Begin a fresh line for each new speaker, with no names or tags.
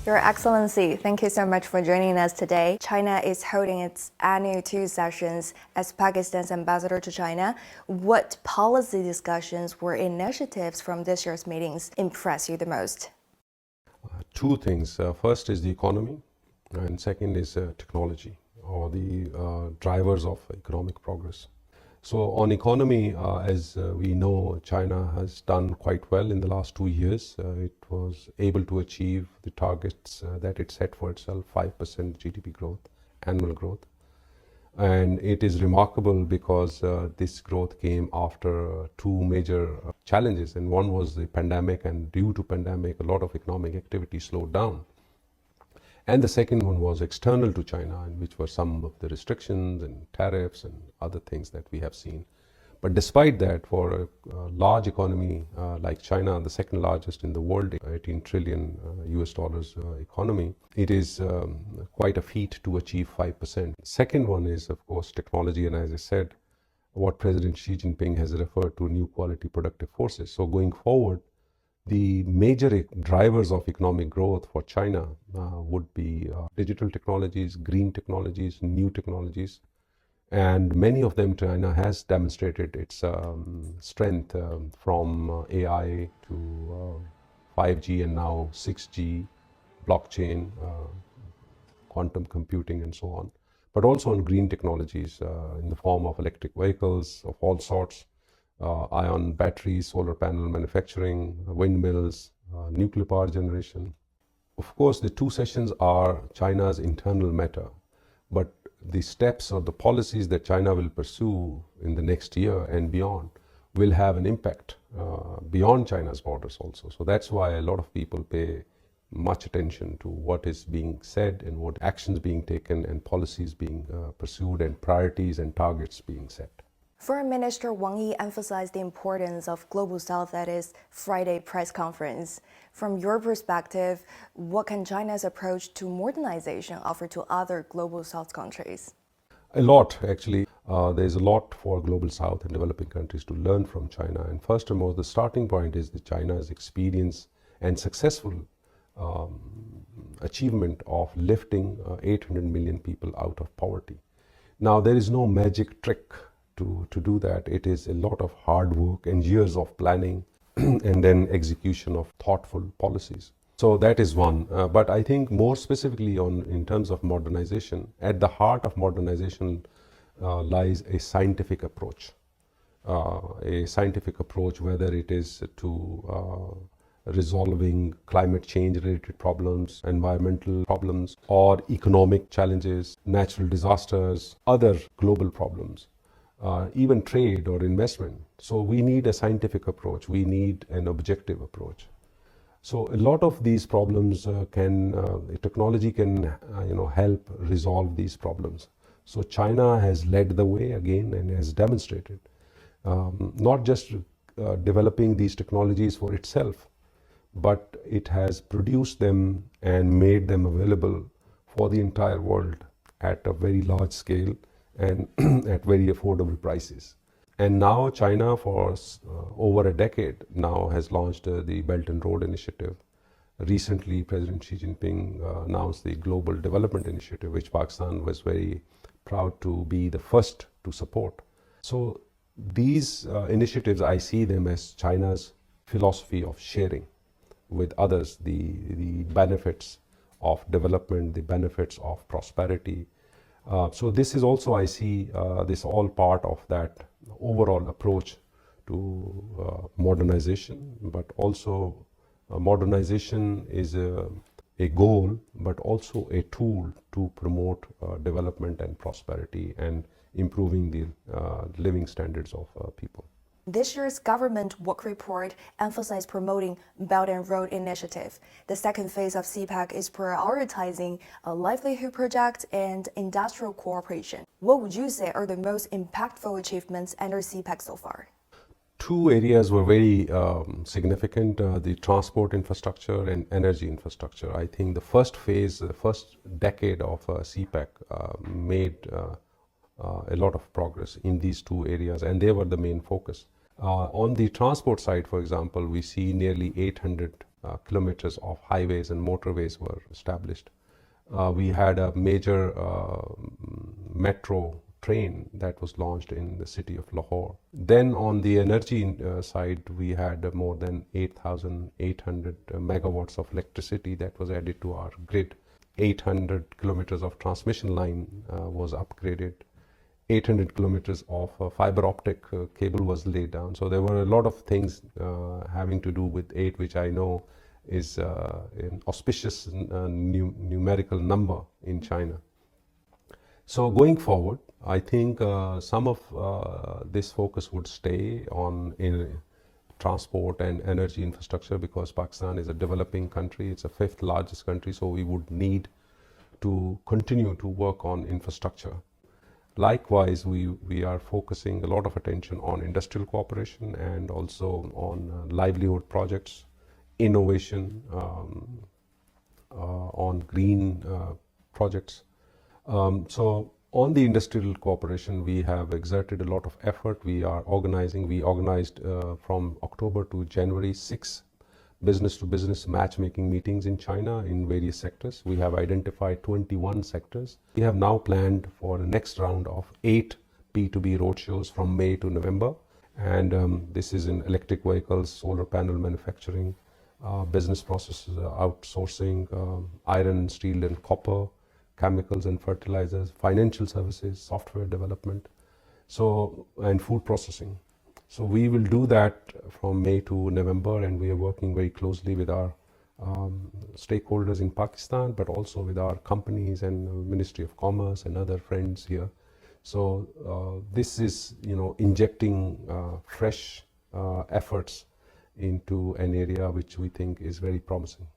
Your Excellency, thank you so much for joining us today. China is holding its annual 2 sessions as Pakistan's ambassador to China. What policy discussions or initiatives from this year's meetings impress you the most?
Two things. First is the economy, and second is technology, or the drivers of economic progress. So on economy, as we know, China has done quite well in the last 2 years. It was able to achieve the targets that it set for itself, 5% GDP growth, annual growth. And it is remarkable because this growth came after two major challenges. And one was the pandemic, and due to pandemic, a lot of economic activity slowed down. And the second one was external to China, and which were some of the restrictions and tariffs and other things that we have seen. But despite that, for a large economy like China, the second largest in the world, 18 trillion US dollars economy, it is quite a feat to achieve 5%. Second one is, of course, technology. And as I said, what President Xi Jinping has referred to, new quality productive forces. So going forward, the major drivers of economic growth for China would be digital technologies, green technologies, new technologies. And many of them, China has demonstrated its strength from AI to 5G and now 6G, blockchain, quantum computing, and so on. But also on green technologies in the form of electric vehicles of all sorts, ion batteries, solar panel manufacturing, windmills, nuclear power generation. Of course, the two sessions are China's internal matter, but the steps or the policies that China will pursue in the next year and beyond will have an impact beyond China's borders also. So that's why a lot of people pay much attention to what is being said and what actions being taken and policies being pursued and priorities and targets being set.
Foreign Minister Wang Yi emphasized the importance of Global South at his Friday press conference. From your perspective, what can China's approach to modernization offer to other Global South countries?
A lot, actually. There's a lot for Global South and developing countries to learn from China. And first and most, the starting point is China's experience and successful achievement of lifting 800 million people out of poverty. Now, there is no magic trick to do that. It is a lot of hard work and years of planning and then execution of thoughtful policies. So that is one. But I think more specifically in terms of modernization, at the heart of modernization lies a scientific approach. Whether it is to resolving climate change related problems, environmental problems, or economic challenges, natural disasters, other global problems. Even trade or investment. So we need a scientific approach. We need an objective approach. So a lot of these problems technology can help resolve these problems. So China has led the way again and has demonstrated not just developing these technologies for itself, but it has produced them and made them available for the entire world at a very large scale and at very affordable prices. And now China, for over a decade now, has launched the Belt and Road Initiative. Recently, President Xi Jinping announced the Global Development Initiative, which Pakistan was very proud to be the first to support. So these initiatives, I see them as China's philosophy of sharing with others the benefits of development, the benefits of prosperity. So this is also, I see this all part of that overall approach to modernization, but also modernization is a goal, but also a tool to promote development and prosperity and improving the living standards of people.
This year's government work report emphasized promoting Belt and Road Initiative. The second phase of CPEC is prioritizing a livelihood project and industrial cooperation. What would you say are the most impactful achievements under CPEC so far?
Two areas were very significant, the transport infrastructure and energy infrastructure. I think the first phase, the first decade of CPEC made a lot of progress in these two areas, and they were the main focus. On the transport side, for example, we see nearly 800 kilometers of highways and motorways were established. We had a major metro train that was launched in the city of Lahore. Then on the energy side, we had more than 8,800 megawatts of electricity that was added to our grid. 800 kilometers of transmission line was upgraded. 800 kilometers of fiber optic cable was laid down. So there were a lot of things having to do with 8, which I know is an auspicious numerical number in China. So going forward, I think some of this focus would stay on transport and energy infrastructure, because Pakistan is a developing country. It's the 5th largest country, so we would need to continue to work on infrastructure. Likewise, we are focusing a lot of attention on industrial cooperation and also on livelihood projects, innovation, on green projects. So on the industrial cooperation, we have exerted a lot of effort. We organized from October to January 6 business-to-business matchmaking meetings in China in various sectors. We have identified 21 sectors. We have now planned for the next round of 8 B2B roadshows from May to November. And this is in electric vehicles, solar panel manufacturing, business processes outsourcing, iron, steel and copper, chemicals and fertilizers, financial services, software development, and food processing. So we will do that from May to November, and we are working very closely with our stakeholders in Pakistan, but also with our companies and Ministry of Commerce and other friends here. So this is, injecting fresh efforts into an area which we think is very promising.